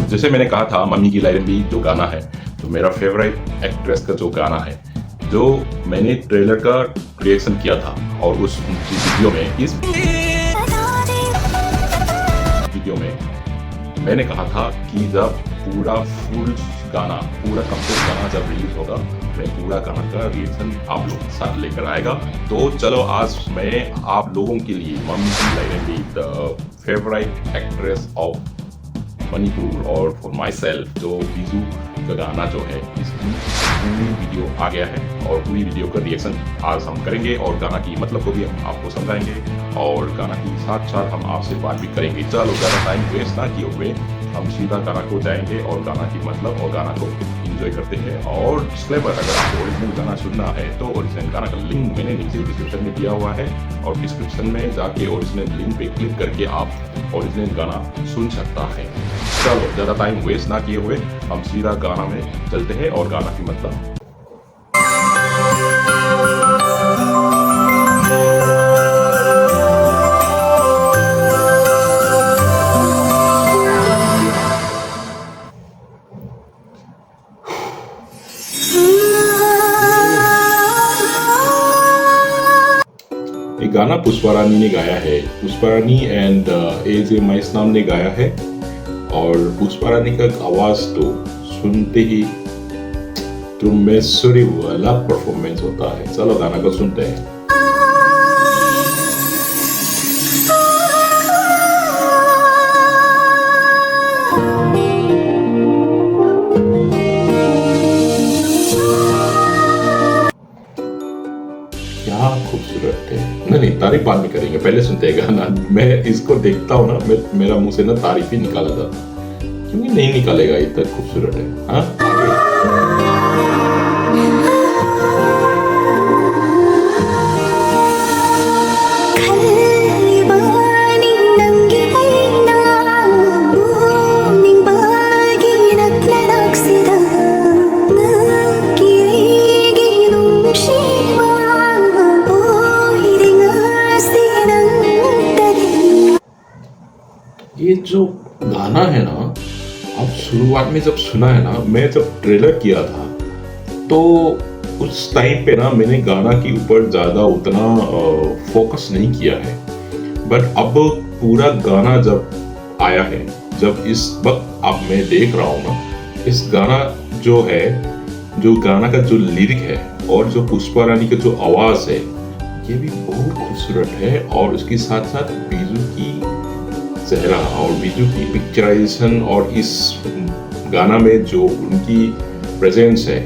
जैसे मैंने कहा था मम्मी की लाइन भी जो गाना है, तो मेरा फेवरेट एक्ट्रेस का जो गाना है, जो मैंने ट्रेलर का रिएक्शन किया था और उस वीडियो में, इस वीडियो में मैंने कहा था कि जब पूरा फुल गाना, पूरा कंप्लीट गाना जब रिलीज होगा, मैं पूरा गाना का रिएक्शन आप लोगों के साथ लेकर आएगा। तो चलो आज मैं आप लोगों के लिए मम्मी की लाइन भी the favourite actress of Manipur और फॉर माई सेल्फ जो बीजू का गाना जो है, इसकी पूरी वीडियो आ गया है और पूरी वीडियो का रिएक्शन आज हम करेंगे और गाना की मतलब को भी हम आपको समझाएंगे और गाना की साथ साथ हम आपसे बात भी करेंगे। चलो ज़्यादा टाइम वेस्ट ना किए हुए हम सीधा गाना को जाएंगे और गाना की मतलब और गाना को एंजॉय करते हैं। और डिस्क्लेमर, अगर आपको ओरिजिनल गाना सुनना है तो ओरिजिनल गाना का लिंक मैंने नीचे डिस्क्रिप्शन में दिया हुआ है और डिस्क्रिप्शन में जाके ओरिजिनल लिंक पे क्लिक करके आप ओरिजिनल गाना सुन सकता है। चलो ज़्यादा टाइम वेस्ट ना किए हुए हम सीधा गाना में चलते हैं और गाना की मतलब। ये गाना पुष्पा रानी ने गाया है, पुष्पा रानी एंड AJ माइसनाम ने गाया है और पुष्पा रानी का आवाज तो सुनते ही त्रुमेश्वरी वाला परफॉर्मेंस होता है। चलो गाना को सुनते हैं। क्या खूबसूरत है। नहीं तारीफ बाद में करेंगे, पहले सुनते हैं गाना। मैं इसको देखता हूँ ना, मेरा मुंह से ना तारीफ ही निकाला था, क्योंकि नहीं निकालेगा, इतना खूबसूरत है। हाँ ये जो गाना है ना, अब शुरुआत में जब सुना है ना, मैं जब ट्रेलर किया था तो उस टाइम पे ना मैंने गाना के ऊपर ज़्यादा उतना फोकस नहीं किया है। बट अब पूरा गाना जब आया है, जब इस वक्त अब मैं देख रहा हूँ ना, इस गाना जो है, जो गाना का जो लिरिक है और जो पुष्पा रानी का जो आवाज़ है, ये भी बहुत खूबसूरत है। और उसके साथ साथ बीजू की चेहरा और बीजू की पिक्चराइजेशन और इस गाना में जो उनकी प्रेजेंस है,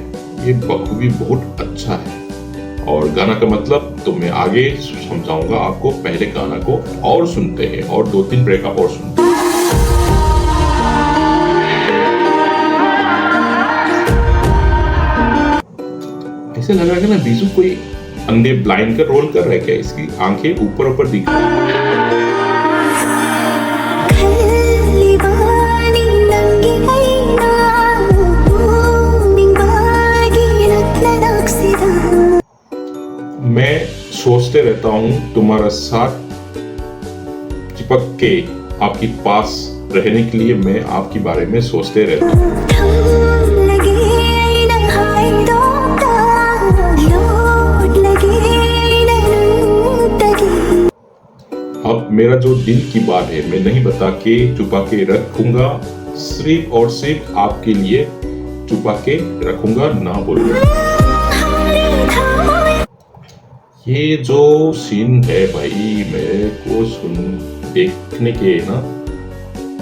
ये बखूबी बहुत अच्छा है। और गाना का मतलब तो मैं आगे समझाऊंगा आपको, पहले गाना को और सुनते हैं और 2-3 ब्रेकअप और सुनते हैं। ऐसे लग रहा है ना बीजू कोई अंधे ब्लाइंड का रोल कर रहा है क्या? इसकी आंखें ऊपर ऊपर दिख रही है। मैं सोचते रहता हूँ तुम्हारा साथ चिपक के आपके पास रहने के लिए, मैं आपके बारे में सोचते रहता हूँ। अब मेरा जो दिल की बात है मैं नहीं बता के छुपा के रखूंगा, सिर्फ और सिर्फ आपके लिए छुपा के रखूंगा, ना बोलूंगा। ये जो सीन है भाई, मेरे को देखने के ना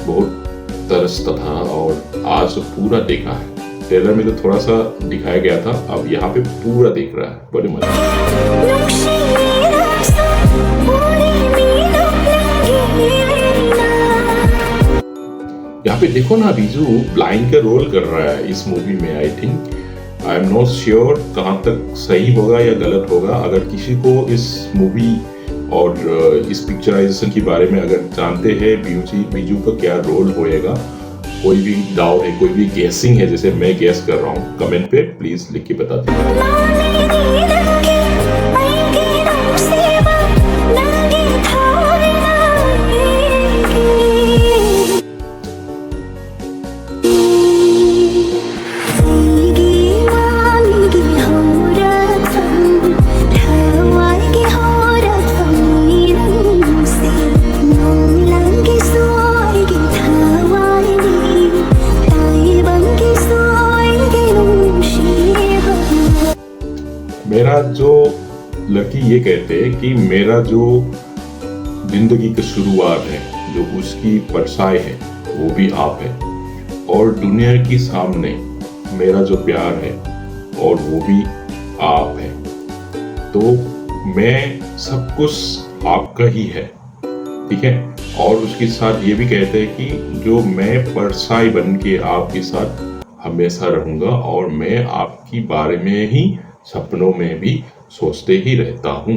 बहुत तरसता था और आज पूरा देखा है। ट्रेलर में तो थोड़ा सा दिखाया गया था, अब यहाँ पे पूरा देख रहा है, बड़े मजा। यहाँ पे देखो ना, बीजू ब्लाइंड का रोल कर रहा है इस मूवी में। आई एम नॉट श्योर कहाँ तक सही होगा या गलत होगा। अगर किसी को इस मूवी और इस पिक्चराइजेशन के बारे में अगर जानते हैं बीजू का क्या रोल होएगा, कोई भी डाउट है, कोई भी गेसिंग है, जैसे मैं गेस कर रहा हूँ, कमेंट पे प्लीज लिख के बता दीजिए। जो लड़की ये कहते हैं कि मेरा जो जिंदगी की शुरुआत है, जो उसकी परछाई है, वो भी आप है, और दुनिया के सामने मेरा जो प्यार है और वो भी आप है। तो मैं सब कुछ आपका ही है, ठीक है। और उसके साथ ये भी कहते हैं कि जो मैं परछाई बन के आपके साथ हमेशा रहूंगा, और मैं आपके बारे में ही सपनों में भी सोचते ही रहता हूँ।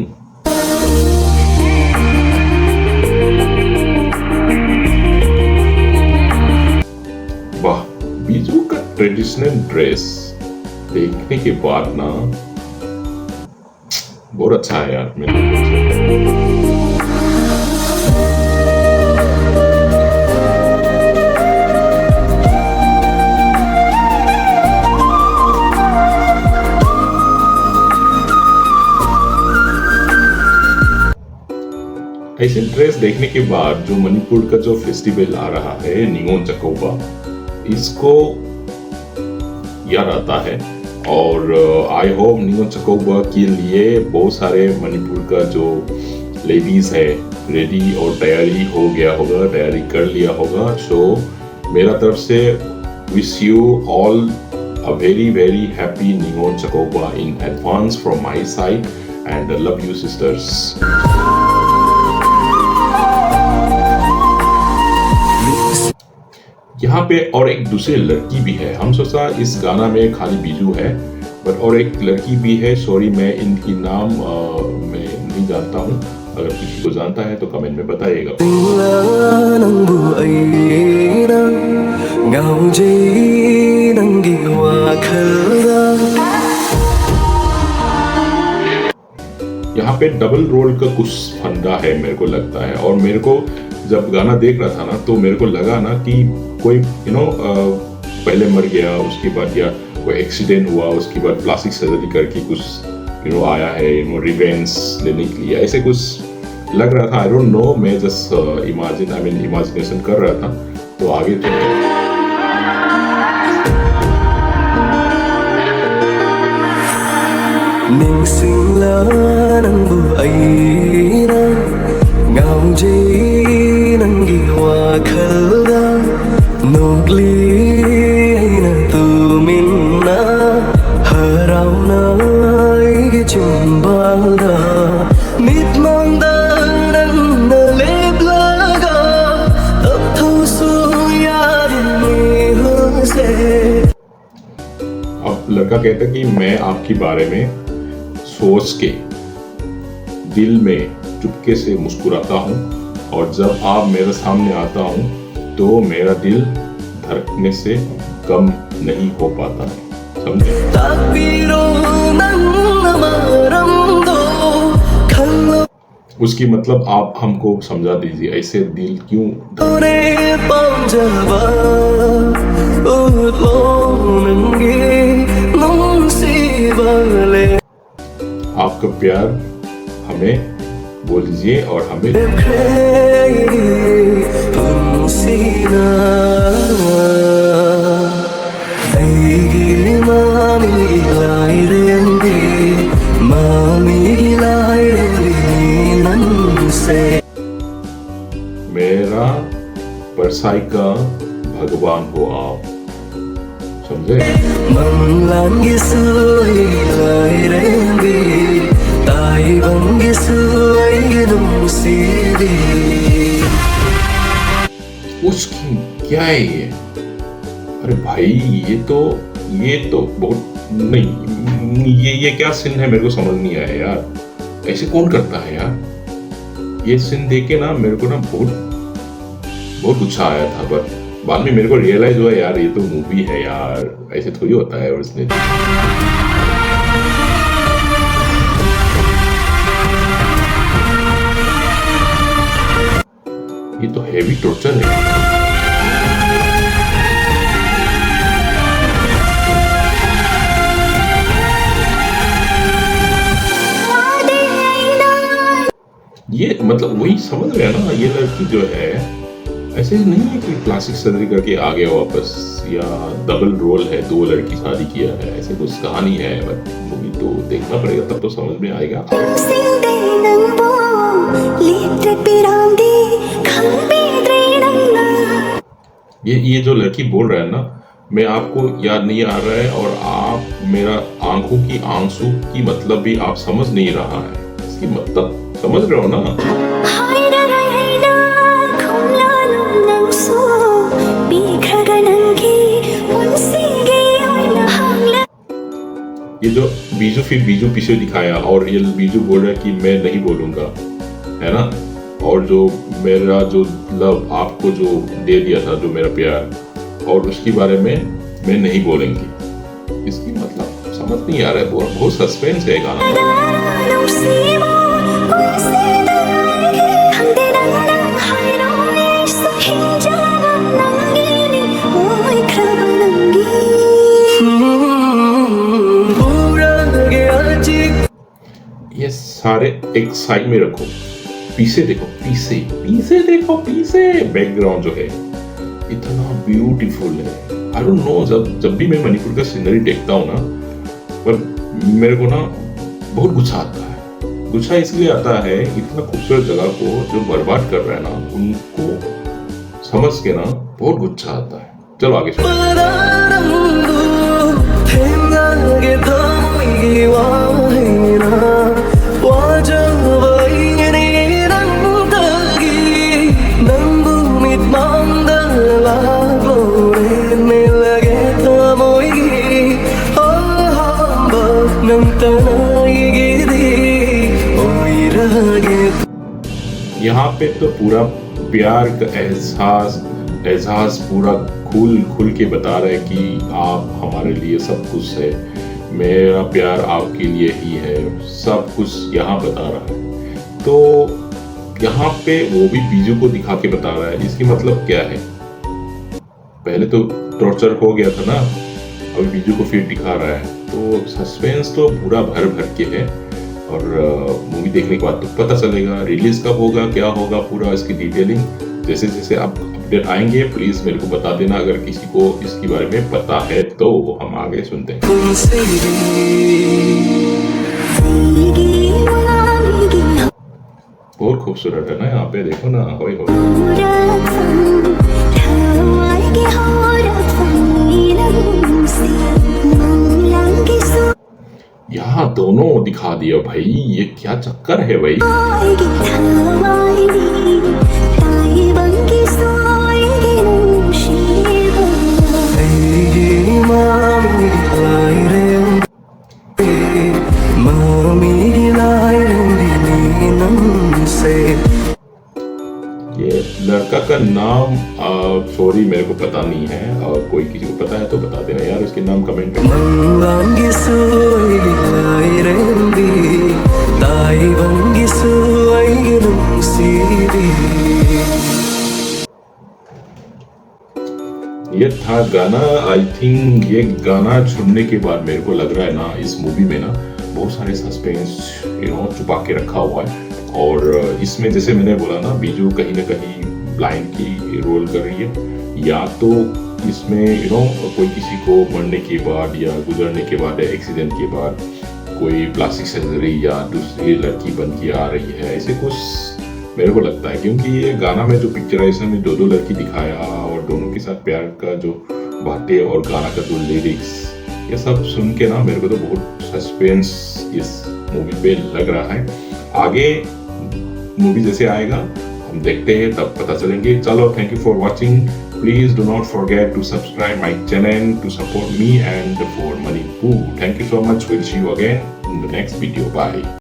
वाह, बीजू का ट्रेडिशनल ड्रेस देखने के बाद ना बहुत अच्छा है यार। मेरे ऐसे ड्रेस देखने के बाद जो मणिपुर का जो फेस्टिवल आ रहा है निंगोन चकौबा, इसको याद आता है। और आई होप निंगोन चकौबा के लिए बहुत सारे मणिपुर का जो लेडीज है रेडी और तैयारी हो गया होगा, तैयारी कर लिया होगा। सो मेरा तरफ से wish you all a very very happy Ningon Chakouba in advance from my side, and love you sisters. यहाँ पे और एक दूसरी लड़की भी है। हम सोचा इस गाना में खाली बीजू है, पर और एक लड़की भी है। सॉरी, मैं इनकी नाम मैं नहीं जानता हूँ। अगर किसी को जानता है तो कमेंट में बताइएगा। यहाँ पे डबल रोल का कुछ फंडा है मेरे को लगता है। और मेरे को जब गाना देख रहा था ना, तो मेरे को लगा ना कि कोई पहले मर गया, उसके बाद या कोई एक्सीडेंट हुआ, उसके बाद प्लास्टिक सर्जरी करके कुछ आया है रिवेंज लेने के लिए, ऐसे कुछ लग रहा था। आई डोंट नो, मैं जस्ट इमेजिनेशन कर रहा था। तो आगे तो अब लड़का कहता कि मैं आपके बारे में सोच के दिल में चुपके से मुस्कुराता हूँ, और जब आप मेरे सामने आता हूँ तो मेरा दिल धड़कने से कम नहीं हो पाता है। समझे? उसकी मतलब आप हमको समझा दीजिए, ऐसे दिल क्यों आपका प्यार हमें बोल दीजिए और हमें मेरा परछाई का भगवान हो आप। समझे? उसकी क्या है ये? अरे भाई, ये तो बहुत नहीं, ये क्या सीन है, मेरे को समझ नहीं आया यार। ऐसे कौन करता है यार? ये सीन देख के ना मेरे को ना बहुत गुस्सा आया था, पर बाद में मेरे को रियलाइज हुआ यार ये तो मूवी है यार, ऐसे थोड़ी होता है। और इसने ये तो हेवी टॉर्चर है। ये मतलब वही समझ गया ना, ये लड़की जो है ऐसे नहीं है कि प्लास्टिक सर्जरी करके आ गया वापस, या डबल रोल है, 2 लड़की शादी किया है, ऐसे कुछ कहानी है। बट मूवी तो देखना पड़ेगा, तब तो समझ में आएगा। ये जो लड़की बोल रहा है ना, मैं आपको याद नहीं आ रहा है, और आप मेरा आंखों की आंसू की मतलब भी आप समझ नहीं रहा है, इसकी मतलब समझ रहे हो ना? ये जो बीजू फिर बीजू पीछे दिखाया, और ये बीजू बोल रहा है कि मैं नहीं बोलूंगा, है ना? और जो मेरा जो लव आपको जो दे दिया था, जो मेरा प्यार, और उसके बारे में मैं नहीं बोलेंगी, इसकी मतलब समझ नहीं आ रहा है। बहुत सस्पेंस है गाना। ये सारे एक साइड में रखो, पीछे देखो, पीछे देखो, पीछे बैकग्राउंड जो है इतना ब्यूटीफुल है। आई डोंट नो, जब भी मैं मणिपुर का सीनरी देखता हूँ ना, पर मेरे को ना बहुत गुस्सा आता है। गुस्सा इसलिए आता है, इतना खूबसूरत जगह को जो बर्बाद कर रहा है ना, उनको समझ के ना बहुत गुस्सा आता है। चलो आगे यहाँ पे तो पूरा प्यार का एहसास पूरा खुल के बता रहे हैं कि आप हमारे लिए सब कुछ है, मेरा प्यार आपके लिए ही है, सब कुछ यहाँ बता रहा है। तो यहाँ पे वो भी बीजू को दिखा के बता रहा है, इसकी मतलब क्या है? पहले तो टॉर्चर हो गया था ना, अभी बीजू को फिर दिखा रहा है, तो सस्पेंस तो पूरा भर के है। और मूवी देखने के बाद तो पता चलेगा रिलीज कब होगा, क्या होगा, पूरा इसकी डिटेलिंग जैसे जैसे आप अपडेट आएंगे प्लीज मेरे को बता देना। अगर किसी को इसके बारे में पता है तो हम आगे सुनते हैं। बहुत खूबसूरत है ना, यहाँ पे देखो ना, होय हो। यहाँ दोनों दिखा दिया भाई, ये क्या चक्कर है भाई? ये लड़का का नाम सॉरी मेरे को पता नहीं है, और कोई किसी को पता है तो बता देना यार, उसके नाम कमेंट में। ये था गाना। आई थिंक ये गाना सुनने के बाद मेरे को लग रहा है ना, इस मूवी में ना बहुत सारे सस्पेंस छुपा के रखा हुआ है। और इसमें जैसे मैंने बोला ना, बीजू कहीं ना कहीं ब्लाइंड की रोल कर रही है, या तो इसमें कोई किसी को मरने के बाद या गुजरने के बाद, एक्सीडेंट के बाद कोई प्लास्टिक सर्जरी या दूसरी लड़की बन के आ रही है, ऐसे कुछ मेरे को लगता है। क्योंकि ये गाना में जो पिक्चराइजेशन में 2 लड़की दिखाया, और दोनों के साथ प्यार का जो बातें और गाना का जो लिरिक्स, ये सब सुन के ना मेरे को तो बहुत सस्पेंस इस मूवी पे लग रहा है। आगे मूवी जैसे आएगा हम देखते हैं, तब पता चलेंगे। चलो, thank you for watching. Please do not forget to subscribe my channel to support me and for Manipur. Thank you so much. We'll see you again in the next video. Bye.